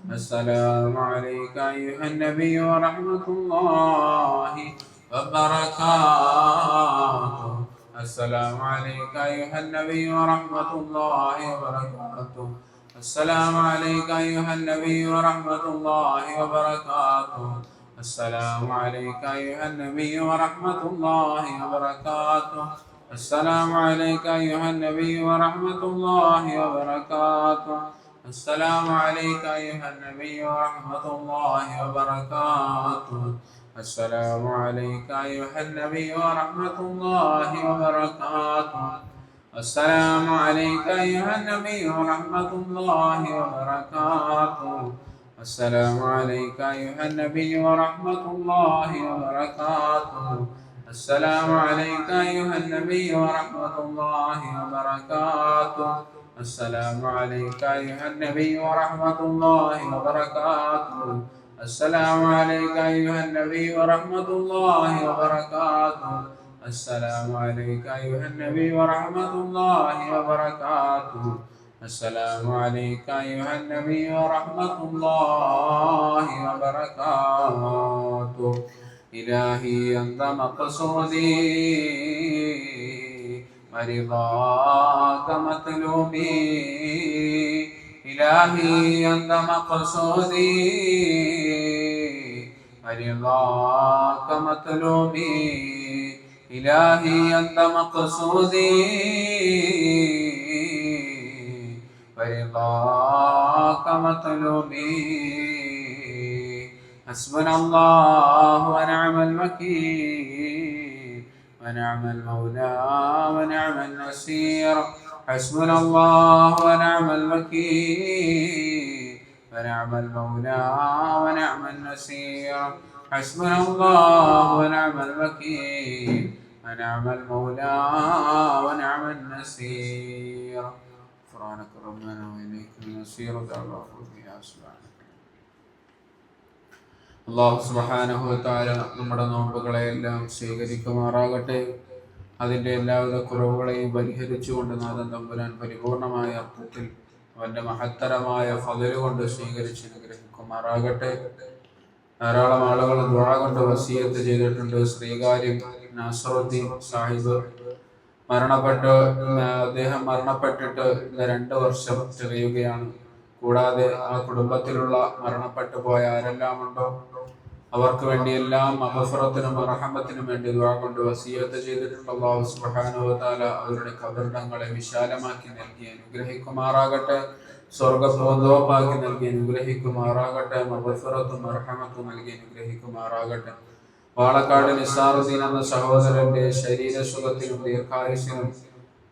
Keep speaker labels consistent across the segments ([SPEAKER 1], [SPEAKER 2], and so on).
[SPEAKER 1] السلام عليك أيها النبي ورحمة الله وبركاته. السلام عليك أيها النبي ورحمة الله وبركاته. السلام عليك أيها النبي ورحمة الله وبركاته. السلام عليك أيها النبي ورحمة الله وبركاته. السلام عليك أيها النبي ورحمة الله وبركاته. السلام عليك أيها النبي ورحمة الله وبركاته. السلام عليك أيها النبي ورحمة الله وبركاته. السلام عليك أيها النبي ورحمة الله وبركاته. السلام عليك أيها النبي ورحمة الله وبركاته. السلام عليك أيها النبي ورحمة الله وبركاته. السلام عليك أيها النبي ورحمة الله وبركاته. السلام عليك أيها النبي ورحمة الله وبركاته. السلام عليك أيها النبي ورحمة الله وبركاته. السلام عليك أيها النبي ورحمة الله وبركاته. إلهي أنت مقصودي ورضاك مطلوبي. إلهي أنت مقصودي ورضاك مطلوبي. إلهي أنت مقصودي ورضاك مطلوبي. حسبنا الله ونعم الوكيل ونعم المولى ونعم النصير. حسبنا الله ونعم الوكيل ونعم المولى ونعم النصير. حسبنا الله ونعم الوكيل ونعم المولى ونعم النصير. غفرانك ربنا وإليك المصير. അല്ലാഹു സുബ്ഹാനഹു വ തആല നമ്മുടെ നോമ്പുകളെയെല്ലാം സ്വീകരിക്കുമാറാകട്ടെ. അതിൻ്റെ എല്ലാവിധ കുറവുകളെയും പരിഹരിച്ചുകൊണ്ട് നാഥൻ തമ്പുരാൻ പരിപൂർണമായ അർത്ഥത്തിൽ അവൻ്റെ മഹത്തരമായ ഫള് കൊണ്ട് സ്വീകരിച്ച് അനുഗ്രഹിക്കുമാറാകട്ടെ. ധാരാളം ആളുകൾ ദുആ കൊണ്ട് വസിയത്ത് ചെയ്തിട്ടുണ്ട്. ശ്രീകാര്യം നാസറുദ്ദീൻ സാഹിബ് അദ്ദേഹം മരണപ്പെട്ടിട്ട് 2 വർഷം തികയുകയാണ്. കൂടാതെ ആ കുടുംബത്തിലുള്ള മരണപ്പെട്ടു പോയ ആരെല്ലാം ഉണ്ടോ അവർക്ക് വേണ്ടിയെല്ലാം മഗ്ഫിറത്തിനും റഹ്മത്തിനും വേണ്ടി ദുആ കൊണ്ട് വസിയത്ത് ചെയ്തിട്ടുണ്ട്. അല്ലാഹു സുബ്ഹാനഹു വ തആല അവരുടെ ഖബറിടങ്ങളെ വിശാലമാക്കി നൽകി അനുഗ്രഹിക്കുമാറാകട്ടെ. സ്വർഗ്ഗപൂന്തോപ്പാക്കി നൽകി അനുഗ്രഹിക്കുമാറാകട്ടെ. മഗ്ഫിറത്തും റഹ്മത്തും നൽകി അനുഗ്രഹിക്കുമാറാകട്ടെ. പാലക്കാട് നിസാറുദ്ദീൻ എന്ന സഹോദരന്റെ ശരീരസുഖത്തിനും ദീർഘായുസ്സിനും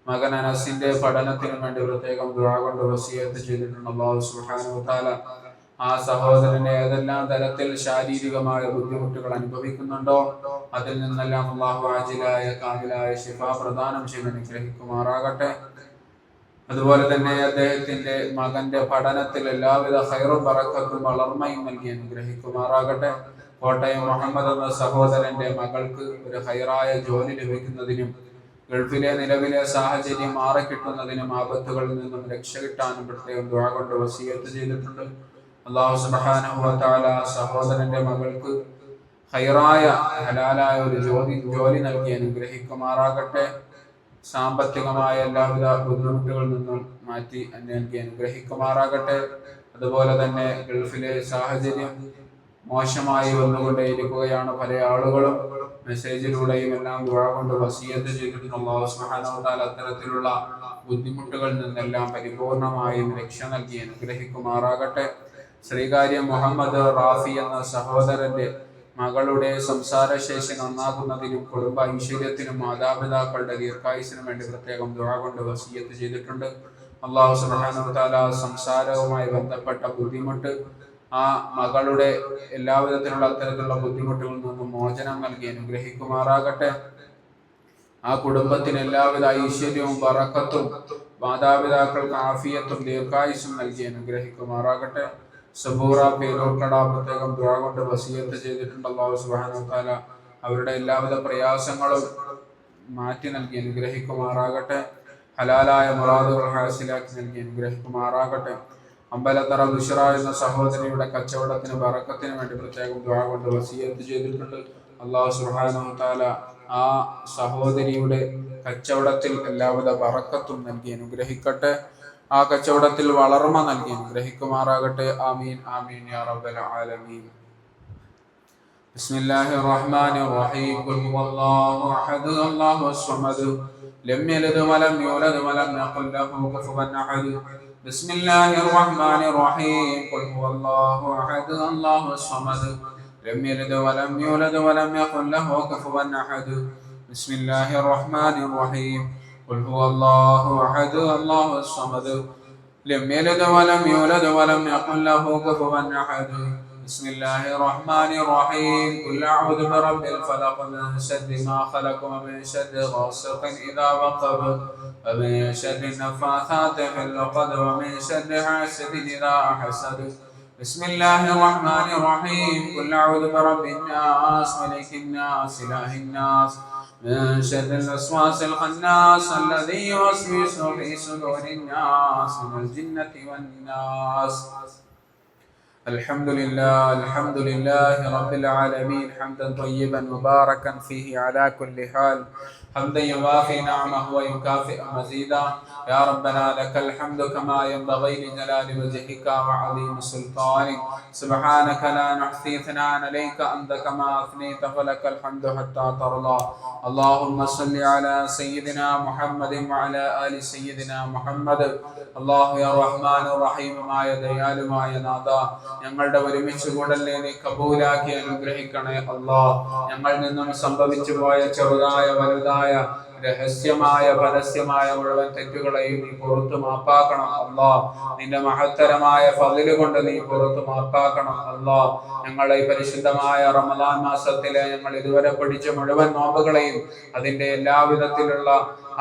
[SPEAKER 1] മകൻ അനസിന്റെ പഠനത്തിനും വേണ്ടി പ്രത്യേകം ദുആ കൊണ്ട് വസിയത്ത് ചെയ്തിട്ടുണ്ട്. അല്ലാഹു സുബ്ഹാനഹു വ തആല ആ സഹോദരനെ ഏതെല്ലാം തരത്തിൽ ശാരീരികമായ ബുദ്ധിമുട്ടുകൾ അനുഭവിക്കുന്നുണ്ടോ അതിൽ നിന്നെല്ലാം അല്ലാഹു ആജിലായ കാമിലായ ശിഫ പ്രദാനം ചെയ്ത് അനുഗ്രഹിക്കുമാറാകട്ടെ. അതുപോലെ തന്നെ അദ്ദേഹത്തിന്റെ മകന്റെ പഠനത്തിൽ എല്ലാവിധ ഖൈറും ബറക്കത്തും വളർമയും നൽകി അനുഗ്രഹിക്കുമാറാകട്ടെ. കോട്ടയം മുഹമ്മദ് എന്ന സഹോദരന്റെ മകൾക്ക് ഒരു ഖൈറായ ജോലി ലഭിക്കുന്നതിനും ഗൾഫിലെ നിലവിലെ സാഹചര്യം മാറിക്കിട്ടുന്നതിനും ആപത്തുകളിൽ നിന്നും രക്ഷ കിട്ടാനും പ്രത്യേകം ദുആ കൊണ്ട് വസിയത്ത് ചെയ്തിട്ടുണ്ട്. അല്ലാഹു സുബ്ഹാനഹു വ തആല സഹോദരന്റെ മകൾക്ക് ഖൈറായ ഹലാലായ ഒരു ജോലി നൽകി അനുഗ്രഹിക്കുമാറാകട്ടെ. സാമ്പത്തികമായ എല്ലാവിധ ബുദ്ധിമുട്ടുകളിൽ നിന്നും മാറ്റി നൽകി അനുഗ്രഹിക്കുമാറാകട്ടെ. അതുപോലെ തന്നെ ഗൾഫിലെ സാഹചര്യം മോശമായി വന്നുകൊണ്ടേയിരിക്കുകയാണ്. പല ആളുകളും മെസ്സേജിലൂടെയും എല്ലാം ദുആ കൊണ്ട് വസിയത്ത് ചെയ്തിട്ടുണ്ട്. അല്ലാഹു സുബ്ഹാനഹു വ തആല അത്തരത്തിലുള്ള ബുദ്ധിമുട്ടുകളിൽ നിന്നെല്ലാം പരിപൂർണമായും രക്ഷ നൽകി അനുഗ്രഹിക്കുമാറാകട്ടെ. ശ്രീകാര്യം മുഹമ്മദ് റാഫി എന്ന സഹോദരന്റെ മകളുടെ സംസാരശേഷി നന്നാകുന്നതിനും കുടുംബ ഐശ്വര്യത്തിനും മാതാപിതാക്കളുടെ ദീർഘായുസ്സിനും വേണ്ടി പ്രത്യേകം ദുആ കൊണ്ട് വസിയത്ത് ചെയ്തിട്ടുണ്ട്. അല്ലാഹു സുബ്ഹാനഹു വ തആല സംസാരവുമായി ബന്ധപ്പെട്ട ബുദ്ധിമുട്ട് ആ മകളുടെ എല്ലാവിധത്തിലുള്ള അത്തരത്തിലുള്ള ബുദ്ധിമുട്ടുകളിൽ നിന്നും മോചനം നൽകി അനുഗ്രഹിക്കുമാറാകട്ടെ. ആ കുടുംബത്തിന് എല്ലാവിധ ഐശ്വര്യവും ബറക്കത്തും മാതാപിതാക്കൾക്ക് ആഫിയത്തും ദീർഘായുസ്സും നൽകി അനുഗ്രഹിക്കുമാറാകട്ടെ. സബൂറ പേരൂർക്കട പ്രത്യേകം ദുആ കൊണ്ട് വസിയത്ത് ചെയ്തിട്ടുണ്ട്. അല്ലാഹു സുബ്ഹാനഹു വ തആല അവരുടെ എല്ലാവിധ പ്രയാസങ്ങളും മാറ്റി നൽകി അനുഗ്രഹിക്കുമാറാകട്ടെ. ഹലാലായ മുറാദുകൾ ഹാസിലാക്കി നൽകി അനുഗ്രഹിക്കുമാറാകട്ടെ. അമ്പലത്തറ ബുഷ്റ എന്ന സഹോദരിയുടെ കച്ചവടത്തിന് ബറക്കത്തിന് വേണ്ടി പ്രത്യേകം ദുആ കൊണ്ട് വസിയത്ത് ചെയ്തിട്ടുണ്ട്. അല്ലാഹു സുബ്ഹാനഹു തആല ആ സഹോദരിയുടെ കച്ചവടത്തിൽ എല്ലാവിധ ബറക്കത്തും നൽകി അനുഗ്രഹിക്കട്ടെ. ആ കച്ചവടത്തിൽ വളർമ നൽകി അനുഗ്രഹിക്കുമാറാകട്ടെ. ആമീൻ ആമീൻ യാ റബ്ബൽ ആലമീൻ. ബിസ്മില്ലാഹിർ റഹ്മാനിർ റഹീം. ഖുൽ ഹുവല്ലാഹു അഹദ് അല്ലാഹുസ് സ്വമദ് ലം യലിദ് വലം യൂലദ് വലം യകുൽ ലഹു കുഫുവൻ അഹദ്. ബിസ്മില്ലാഹിർ റഹ്മാനിർ റഹീം. ഖുൽ ഹുവല്ലാഹു അഹദ് അല്ലാഹുസ് സ്വമദ് ലം യലിദ് വലം യൂലദ് വലം യകുൽ ലഹു കുഫുവൻ അഹദ്. ബിസ്മില്ലാഹിർ റഹ്മാനിർ റഹീം. ഖുൽ ഹുവല്ലാഹു അഹദ് അല്ലാഹുസ് സ്വമദ് ലം യലിദ് വലം യൂലദ് വലം യകുൽ ലഹു കുഫുവൻ അഹദ്. بسم الله الرحمن الرحيم. قل أعوذ برب الفلق من شر ما خلق ومن شر غاسق إذا وقب ومن شر النفاثات في العقد ومن شر حاسد إذا حسد. بسم الله الرحمن الرحيم. قل أعوذ برب الناس ملك الناس إله الناس من شر الوسواس الخناس الذي يوسوس في صدور الناس من الجنة والناس. الحمد لله رب العالمين حمدا طيبا مباركا فيه على كل حال حمدا يوافي نعمه ويكافئ مزيدا. يا ربنا لك الحمد كما ينبغي لجلال وجهك وعظيم سلطانك. سبحانك لا نحصي ثناء عليك أنت كما أثنيت فلك الحمد حتى ترضى. اللهم صل على سيدنا محمد وعلى آل سيدنا محمد. الله يا رحمن الرحيم മായ ദയാലുമായ നാഥ, ഞങ്ങളുടെ ഒരുമിച്ച് കൂടലിനെ നീ കബൂലാക്കി അനുഗ്രഹിക്കണേ അല്ലാഹ്. ഞങ്ങളിൽ നിന്നും സംഭവിച്ചു പോയ ചെറുതായ വലുതായ രഹസ്യമായ പരസ്യമായ മുഴുവൻ തെറ്റുകളെയും നീ പുറത്തു മാപ്പാക്കണം അല്ലാഹ്. നിന്റെ മഹത്തരമായ ഫളിൽ കൊണ്ട് നീ പുറത്തു മാപ്പാക്കണം അല്ലാഹ്. ഞങ്ങളെ പരിശുദ്ധമായ റമദാൻ മാസത്തിലെ ഞങ്ങൾ ഇതുവരെ പഠിച്ച മുഴുവൻ നോമ്പുകളെയും അതിന്റെ എല്ലാവിധത്തിലുള്ള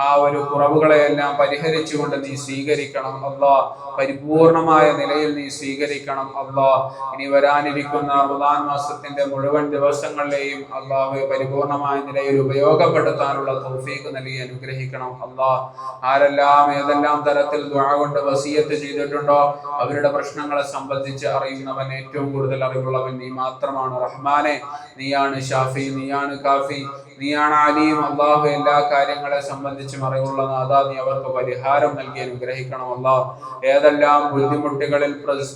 [SPEAKER 1] ആ ഒരു കുറവുകളെയെല്ലാം പരിഹരിച്ചുകൊണ്ട് നീ സ്വീകരിക്കണം അല്ലാഹ്. പരിപൂർണമായ നിലയിൽ നീ സ്വീകരിക്കണം അല്ലാഹ്. ഇനി വരാനിരിക്കുന്ന റമദാൻ മാസത്തിന്റെ മുഴുവൻ ദിവസങ്ങളിലെയും അല്ലാഹു പരിപൂർണമായ നിലയിൽ ഉപയോഗപ്പെടുത്താനുള്ള തൗഫീഖ് നൽകി അനുഗ്രഹിക്കണം അല്ലാഹ്. ആരെല്ലാം ഏതെല്ലാം തരത്തിൽ ദുആ കൊണ്ട് വസിയത്ത് ചെയ്തിട്ടുണ്ടോ അവരുടെ പ്രശ്നങ്ങളെ സംബന്ധിച്ച് അറിയുന്നവൻ, ഏറ്റവും കൂടുതൽ അറിവുള്ളവൻ നീ മാത്രമാണ് റഹ്മാനെ. നീയാണ് ഷാഫി, നീയാണ് കാഫി, നീയാണ് അലീം. അല്ലാഹു എല്ലാ കാര്യങ്ങളെ സംബന്ധിച്ചും അറിവുള്ള നാഥാ, നീ അവർക്ക് പരിഹാരം നൽകി അനുഗ്രഹിക്കണം അല്ലാഹ്. ഏതെല്ലാം ബുദ്ധിമുട്ടുകളിൽ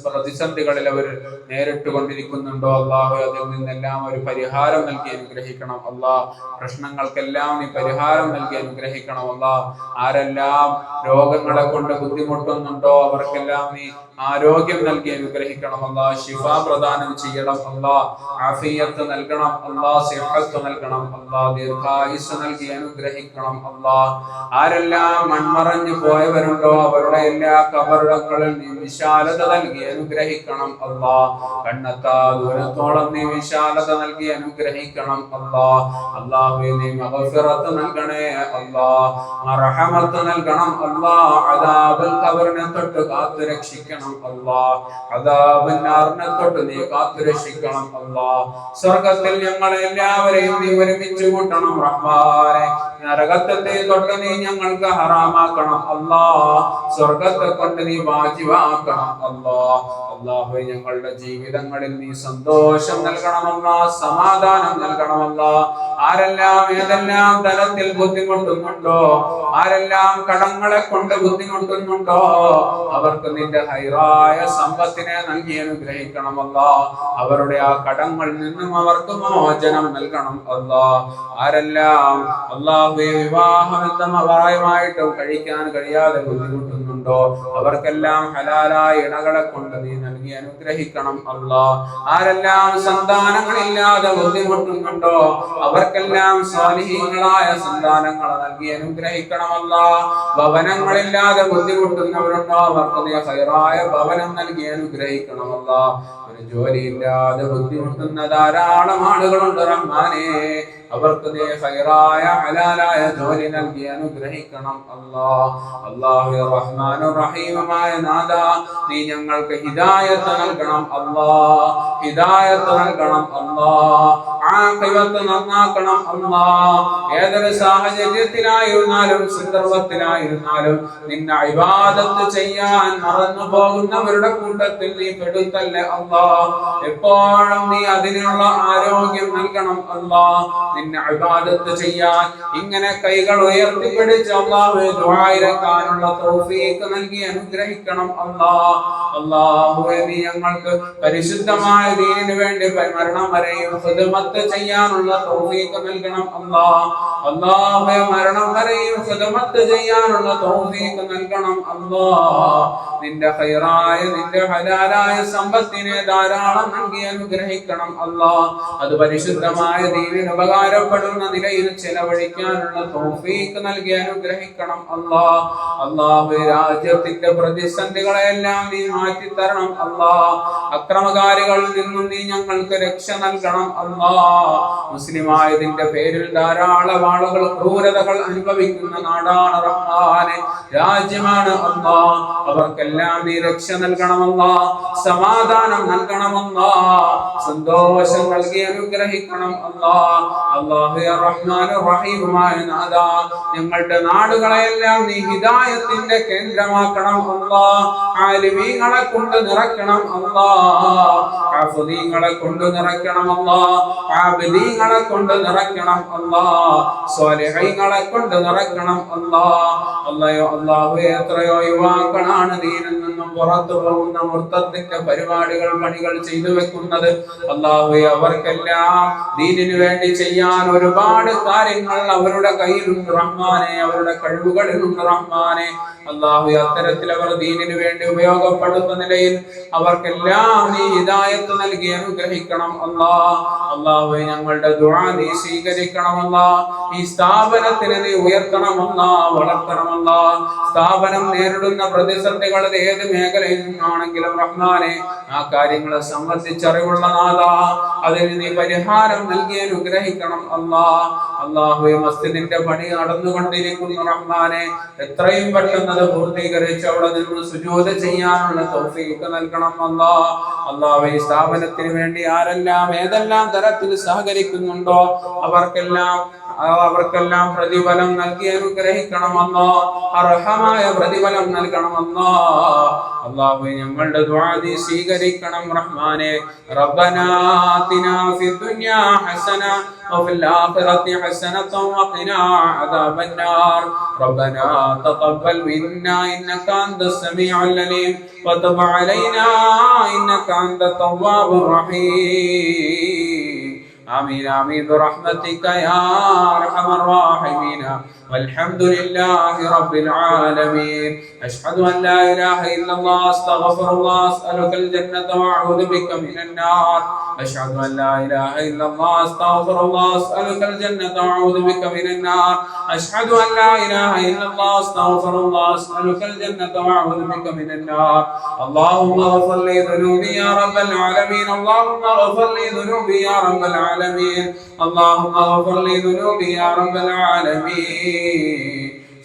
[SPEAKER 1] പ്രതിസന്ധികളിൽ അവർ നേരിട്ട് കൊണ്ടിരിക്കുന്നുണ്ടോ അല്ലാഹു അതിൽ നിന്നെല്ലാം ഒരു പരിഹാരം നൽകി അനുഗ്രഹിക്കണം അല്ലാഹ്. പ്രശ്നങ്ങൾക്കെല്ലാം നീ പരിഹാരം നൽകി അനുഗ്രഹിക്കണം അല്ലാഹ്. ആരെല്ലാം രോഗങ്ങളെ കൊണ്ട് ബുദ്ധിമുട്ടുന്നുണ്ടോ അവർക്കെല്ലാം നീ ആരോഗ്യം നൽകി അനുഗ്രഹിക്കണം അല്ലാഹ്. ശിഫ പ്രദാനം ചെയ്യണം അല്ലാഹ്. ആഫിയത്ത് നൽകണം അല്ലാഹ്. സിഹത്ത് നൽകണം അല്ലാഹ്. ദീർഘായുസ്സ് നൽകി അനുഗ്രഹിക്കണം അല്ലാഹ്. ആരെല്ലാം മൺമറഞ്ഞു പോയവരുണ്ടോ അവരുടെ എല്ലാ കബറുകളിൽ നീ വിശാലത നൽകി അനുഗ്രഹിക്കണം അല്ലാഹ്. കണ്ണെത്താ ദൂരത്തോളം നീ വിശാലത നൽകി അനുഗ്രഹിക്കണം അല്ലാഹ്. അല്ലാഹുവേ നീ മഗ്ഫിറത്ത് നൽകണേ അല്ലാഹ്. മർഹമത്ത് നൽകണം അല്ലാഹ്. അദാബുൽ ഖബറിനെ തൊട്ട് കാത്തു രക്ഷിക്കണം അല്ലാഹ്. അദാബുൻ നാറിനെ തൊട്ട് നീ കാത്തു രക്ഷിക്കണം അല്ലാഹ്. സ്വർഗ്ഗത്തിൽ ഞങ്ങളെ എല്ലാവരെയും നീ ഒരുമിച്ച് കൂട്ടണം റഹ്മാനെ. നരകത്തെ തൊട്ട് നീ ഞങ്ങൾക്ക് ഹറാമാക്കണം അല്ലാഹ്. സ്വർഗ്ഗത്തെ കൊണ്ട് നീ വാജിബാക്കണം അല്ലാഹ്. അല്ലാഹുവേ ഞങ്ങളുടെ ജീവിതങ്ങളിൽ നീ സന്തോഷം നൽകണമല്ലാ, സമാധാനം നൽകണമല്ലാ. ആരെല്ലാം ഏതെല്ലാം തലത്തിൽ ബുദ്ധിമുട്ടുന്നുണ്ടോ, ആരെല്ലാം കടങ്ങളെ കൊണ്ട് ബുദ്ധിമുട്ടുന്നുണ്ടോ അവർക്ക് നിന്റെ ഹൈറായ സമ്പത്തിനെ നൽകി അനുഗ്രഹിക്കണമല്ലാ. അവരുടെ ആ കടങ്ങളിൽ നിന്നും അവർക്ക് മോചനം നൽകണം അല്ലാ. ആരെല്ലാം അല്ലാഹുവേ വിവാഹബന്ധമായിട്ടും കഴിക്കാൻ കഴിയാതെ ബുദ്ധിമുട്ടുന്നുണ്ടോ അവർക്കെല്ലാം ഹലാലായ ഇണകളെ കൊണ്ട് നീ നൽകി അനുഗ്രഹിക്കണം അല്ലാ. ആരെല്ലാം സന്താനങ്ങളില്ലാതെ ബുദ്ധിമുട്ടുന്നുണ്ടോ അവർക്കെല്ലാം സ്വാലിഹീങ്ങളായ സന്താനങ്ങൾ നൽകി അനുഗ്രഹിക്കണം അല്ലാ. ഭവനങ്ങളില്ലാതെ ബുദ്ധിമുട്ടുന്നവരുണ്ടോ അവർക്ക് നീ ഹൈറായ ഭവനം നൽകി അനുഗ്രഹിക്കണം അല്ലാ. ഒരു ജോലിയില്ലാതെ ബുദ്ധിമുട്ടുന്ന ധാരാളം ആളുകളുണ്ട് റഹ്മാനേ. അവർക്ക് നീ ഹൈറായ ഹലാലായ ജോലി നൽകി അനുഗ്രഹിക്കണം അല്ലാഹ്. അല്ലാഹു റഹ്മാനുർ റഹീമായ നാഥാ, നീ ഞങ്ങൾക്ക് ഹിദായത്ത് നൽകണം അല്ലാഹ്. ഹിദായത്ത് നൽകണം അല്ലാഹ്. ആഖിബത്ത് നന്നാക്കണം അല്ലാഹ്. ഏതൊരു സാഹചര്യത്തിലായിരുന്നാലും സന്ദർഭത്തിലായിരുന്നാലും നിന്നെ ഇബാദത്ത് ചെയ്യാൻ മറന്നു പോകുന്നവരുടെ കൂട്ടത്തിൽ നീ പെടുത്തല്ലേ അല്ലാഹ്. എപ്പോഴും നീ അതിനുള്ള ആരോഗ്യം നൽകണം അല്ലാഹ്. നിന്നെ ഇബാദത്ത് ചെയ്യാൻ ഇങ്ങനെ കൈകൾ ഉയർത്തിപ്പിടിച്ച് അല്ലാഹുവേ ദുആയിരക്കാനുള്ള തൗഫീഖ് നൽകി അനുഗ്രഹിക്കണം അല്ലാഹ്. അല്ലാഹുവേ നീ ഞങ്ങൾക്ക് പരിശുദ്ധമായ ദീനിനു വേണ്ടി മരണം വരെയും ഖിദ്മത്ത് ചെയ്യാനുള്ള തൗഫീഖ് നൽകണം അല്ലാഹ്. അല്ലാഹുവേ മരണം വരെയും ഖിദ്മത്ത് ചെയ്യാനുള്ള തൗഫീഖ് നൽകണം അല്ലാഹ്. നിന്റെ ഖൈറായ നിന്റെ ഹലാലായ സമ്പത്തിനെ ധാരാളം നൽകി അനുഗ്രഹിക്കണം അല്ലാഹ്. അത് പരിശുദ്ധമായ ദീനിന് ഉപകാരപ്പെടുന്ന നിലയിൽ ചെലവഴിക്കാനുള്ള തൗഫീഖ് നൽകി അനുഗ്രഹിക്കണം അല്ലാഹ്. അല്ലാഹുവേ രാജ്യത്തിന്റെ പ്രതിസന്ധികളെല്ലാം നീ മാറ്റി തരണം അല്ലാഹ്. അക്രമകാരികളിൽ നിന്നും നീ ഞങ്ങൾക്ക് രക്ഷ നൽകണം അല്ലാഹ്. മുസ്ലിമായതിന്റെ പേരിൽ ധാരാളം ആളുകൾ ക്രൂരതകൾ അനുഭവിക്കുന്ന നാടാണ് റഹ്മാനെ, രാജ്യമാണ് അല്ലാഹ്. അവർക്കെല്ലാം നീ രക്ഷ നൽകണമല്ലാഹ്, സമാധാനം നൽകണമല്ലാഹ്, സന്തോഷം നൽകി അനുഗ്രഹിക്കണം അല്ലാഹ്. അല്ലാഹു റഹ്മാനുർ റഹീമുമായ നാഥാ, ഞങ്ങളുടെ നാടുകളെല്ലാം നീ ഹിദായത്തിന്റെ കേന്ദ്രമാക്കണം അല്ലാഹ്. ആലിമീങ്ങളെ കൊണ്ട് നിറയ്ക്കണം അല്ലാഹ്, ഹാഫിളീങ്ങളെ കൊണ്ട് നിറയ്ക്കണം അല്ലാഹ്, ആബിദീങ്ങളെ കൊണ്ട് നിറയ്ക്കണം അല്ലാഹ്, സ്വാലിഹീങ്ങളെ കൊണ്ട് നിറയ്ക്കണം അല്ലാഹ്. അല്ലാഹു എത്രയോ യുവാക്കളാണ് ദീനിൽ നിന്നും പുറത്തു പോകുന്ന മുർത്തത്തിന്റെ പരിപാടികൾ പണികൾ ചെയ്തു വെക്കുന്നത്. അല്ലാഹു അവർക്കെല്ലാം ദീനിനു വേണ്ടി ചെയ്യാൻ ഒരുപാട് കാര്യങ്ങൾ അവരുടെ കയ്യിലുണ്ട് റഹ്മാനെ, അവരുടെ കഴിവുകളിലുണ്ട് റഹ്മാനെ. അല്ലാഹു അത്തരത്തിൽ അവർ ദീനിനു വേണ്ടി ഉപയോഗപ്പെടുത്തുന്ന നിലയിൽ അവർക്കെല്ലാം നീ ഹിദായത്ത് നൽകി അനുഗ്രഹിക്കണം അല്ലാഹ്. അല്ലാഹു ഞങ്ങളുടെ ദുആ നീ സ്വീകരിക്കണം അല്ലാഹ്. ഈ സ്ഥാപനത്തിനെ നീ ഉയർത്തണം അല്ലാഹ്, വളർത്തണം അല്ലാഹ്. സ്ഥാപനം നേരിടുന്ന പ്രതിസന്ധികൾ ഏത് മേഖലയിൽ നിന്നാണെങ്കിലും റഹ്മാനെ ആ കാര്യങ്ങളെ സംബന്ധിച്ചറിവുള്ള നാഥാ, അതിന് നീ പരിഹാരം നൽകി അനുഗ്രഹിക്കണം അല്ലാഹ്. അല്ലാഹുവേ മസ്ജിദിന്റെ പണി നടന്നുകൊണ്ടിരിക്കുന്നു റഹ്മാനെ, എത്രയും പെട്ടെന്ന് അത് പൂർത്തീകരിച്ച് അവിടെ നിന്ന് സുജൂദ് ചെയ്യാനുള്ള തൗഫീഖ് നൽകണം അല്ലാഹ്. അല്ലാഹുവേ ഈ സ്ഥാപനത്തിന് വേണ്ടി ആരെല്ലാം ഏതെല്ലാം തരത്തിൽ സഹകരിക്കുന്നുണ്ടോ അവർക്കെല്ലാം പ്രതിഫലം നൽകി അനുഗ്രഹിക്കണം അല്ലാഹ്, അർഹമായ പ്രതിഫലം നൽകണം അല്ലാഹ്. അല്ലാഹുവേ ഞങ്ങളുടെ ദുആ നീ സ്വീകരിക്കണം റഹ്മാനെ. റബ്ബനാ ആതിനാ ഫിദ്ദുനിയാ ഹസന وفي الآخرة حسنة وقنا عذاب النار ربنا تقبل منا إنك أنت السميع العليم وتب علينا إنك أنت التواب الرحيم آمين آمين برحمتك يا أرحم الراحمين والحمد لله رب العالمين. أشهد أن لا إله إلا الله أستغفر الله أسألك الجنة وأعوذ بك من النار. أشهد أن لا إله إلا الله أستغفر الله أسألك الجنة وأعوذ بك من النار. أشهد أن لا إله إلا الله أستغفر الله أسألك الجنة وأعوذ بك من النار. اللهم اغفر لي ذنوبي يا رب العالمين. اللهم اغفر لي ذنوبي يا رب العالمين. اللهم اغفر لي ذنوبي يا رب العالمين.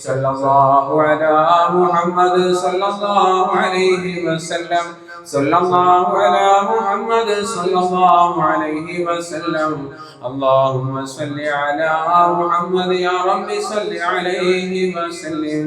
[SPEAKER 1] صلى الله على محمد صلى الله عليه وسلم. صلى الله على محمد صلى الله عليه وسلم. اللهم صل على محمد يا رب صل عليه وسلم.